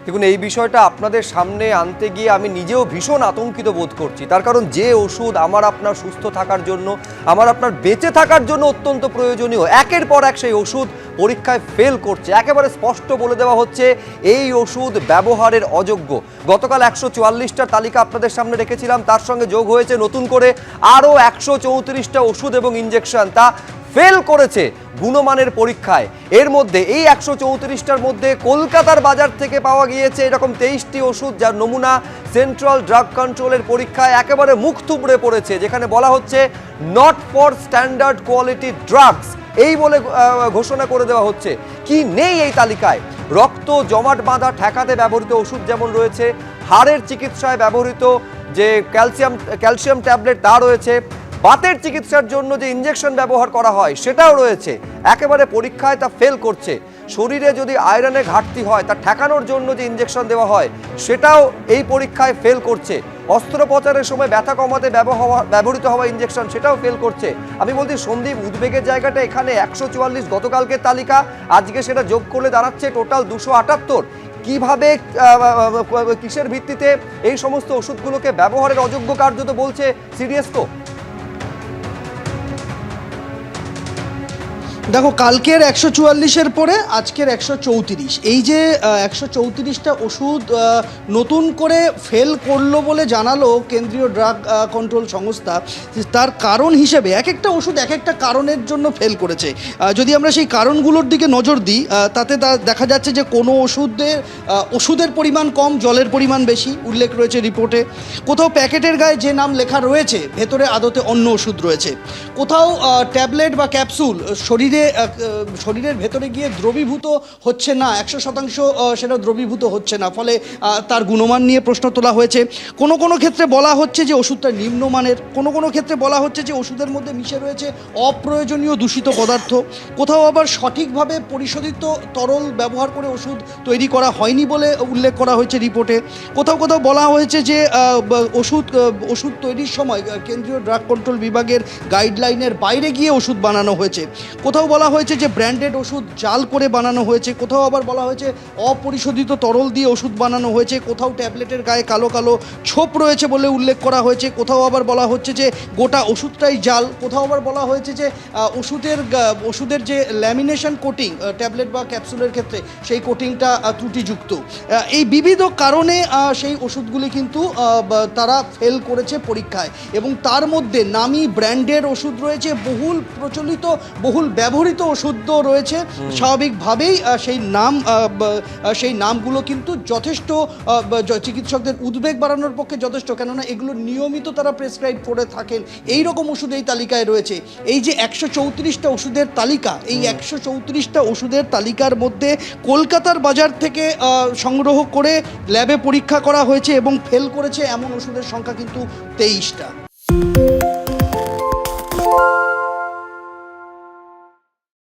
দেখুন, এই বিষয়টা আপনাদের সামনে আনতে গিয়ে আমি নিজেও ভীষণ আতঙ্কিত বোধ করছি। তার কারণ যে ওষুধ আমার আপনার সুস্থ থাকার জন্য, আমার আপনার বেঁচে থাকার জন্য অত্যন্ত প্রয়োজনীয়, একের পর এক সেই ওষুধ পরীক্ষায় ফেল করছে। একেবারে স্পষ্ট বলে দেওয়া হচ্ছে এই ওষুধ ব্যবহারের অযোগ্য। গতকাল 144টার তালিকা আপনাদের সামনে রেখেছিলাম, তার সঙ্গে যোগ হয়েছে নতুন করে আরও 134টা ওষুধ এবং ইঞ্জেকশন, তা ফেল করেছে গুণমানের পরীক্ষায়। এর মধ্যে এই 134টার মধ্যে কলকাতার বাজার থেকে পাওয়া গিয়েছে এরকম 23টি ওষুধ, যার নমুনা সেন্ট্রাল ড্রাগ কন্ট্রোলের পরীক্ষায় একেবারে মুখ থুবড়ে পড়েছে, যেখানে বলা হচ্ছে not for standard quality drugs, এই বলে ঘোষণা করে দেওয়া হচ্ছে। কি নেই এই তালিকায়? রক্ত জমাট বাঁধা ঠেকাতে ব্যবহৃত ওষুধ যেমন রয়েছে, হাড়ের চিকিৎসায় ব্যবহৃত যে ক্যালসিয়াম ট্যাবলেট তা রয়েছে, বাতের চিকিৎসার জন্য যে ইঞ্জেকশন ব্যবহার করা হয় সেটাও রয়েছে। একেবারে পরীক্ষায় তা ফেল করছে। শরীরে যদি আয়রনের ঘাটতি হয় তা ঠেকানোর জন্য যে ইঞ্জেকশন দেওয়া হয় সেটাও এই পরীক্ষায় ফেল করছে। অস্ত্রোপচারের সময় ব্যথা কমাতে ব্যবহৃত হওয়া ইঞ্জেকশন সেটাও ফেল করছে। আমি বলছি সন্দীপ, উদ্বেগের জায়গাটা এখানে 144 গতকালকের তালিকা, আজকে সেটা যোগ করলে দাঁড়াচ্ছে টোটাল 278। কিভাবে, কিসের ভিত্তিতে এই সমস্ত ওষুধগুলোকে ব্যবহারের অযোগ্য কার্যত বলছে সিডিএসকো? দেখো, কালকের 144-এর পরে আজকের 134, এই যে 134টা ওষুধ নতুন করে ফেল করলো বলে জানালো কেন্দ্রীয় ড্রাগ কন্ট্রোল সংস্থা, তার কারণ হিসেবে এক একটা ওষুধ এক একটা কারণের জন্য ফেল করেছে। যদি আমরা সেই কারণগুলোর দিকে নজর দিই, তাতে দেখা যাচ্ছে যে কোনো ওষুধের পরিমাণ কম, জলের পরিমাণ বেশি উল্লেখ রয়েছে রিপোর্টে। কোথাও প্যাকেটের গায়ে যে নাম লেখা রয়েছে ভেতরে আদতে অন্য ওষুধ রয়েছে। কোথাও ট্যাবলেট বা ক্যাপসুল শরীরের ভেতরে গিয়ে দ্রবীভূত হচ্ছে না, 100% সেটা দ্রবীভূত হচ্ছে না, ফলে তার গুণমান নিয়ে প্রশ্ন তোলা হয়েছে। কোনো কোনো ক্ষেত্রে বলা হচ্ছে যে ওষুধটা নিম্নমানের, কোনো কোনো ক্ষেত্রে বলা হচ্ছে যে ওষুধের মধ্যে মিশে রয়েছে অপ্রয়োজনীয় দূষিত পদার্থ। কোথাও আবার সঠিকভাবে পরিশোধিত তরল ব্যবহার করে ওষুধ তৈরি করা হয়নি বলে উল্লেখ করা হয়েছে রিপোর্টে। কোথাও কোথাও বলা হয়েছে যে ওষুধ তৈরির সময় কেন্দ্রীয় ড্রাগ কন্ট্রোল বিভাগের গাইডলাইনের বাইরে গিয়ে ওষুধ বানানো হয়েছে। কোথাও বলা হয়েছে যে ব্র্যান্ডেড ওষুধ জাল করে বানানো হয়েছে। কোথাও আবার বলা হয়েছে অপরিশোধিত তরল দিয়ে ওষুধ বানানো হয়েছে। কোথাও ট্যাবলেটের গায়ে কালো কালো ছোপ রয়েছে বলে উল্লেখ করা হয়েছে। কোথাও আবার বলা হচ্ছে যে গোটা ওষুধটাই জাল। কোথাও আবার বলা হয়েছে যে ওষুধের যে ল্যামিনেশন কোটিং ট্যাবলেট বা ক্যাপসুলের ক্ষেত্রে সেই কোটিংটা ত্রুটিযুক্ত। এই বিবিধ কারণে সেই ওষুধগুলি কিন্তু তারা ফেল করেছে পরীক্ষায়। এবং তার মধ্যে নামি ব্র্যান্ডের ওষুধ রয়েছে, বহুল প্রচলিত বহুল ব্যবহৃত ওষুধও রয়েছে। স্বাভাবিকভাবেই সেই নামগুলো কিন্তু যথেষ্ট চিকিৎসকদের উদ্বেগ বাড়ানোর পক্ষে যথেষ্ট, কেননা এগুলো নিয়মিত তারা প্রেসক্রাইব করে থাকেন। এই রকম ওষুধ এই তালিকায় রয়েছে। এই যে 134টা ওষুধের তালিকা, এই 134টা ওষুধের তালিকার মধ্যে কলকাতার বাজার থেকে সংগ্রহ করে ল্যাবে পরীক্ষা করা হয়েছে এবং ফেল করেছে এমন ওষুধের সংখ্যা কিন্তু 23টা।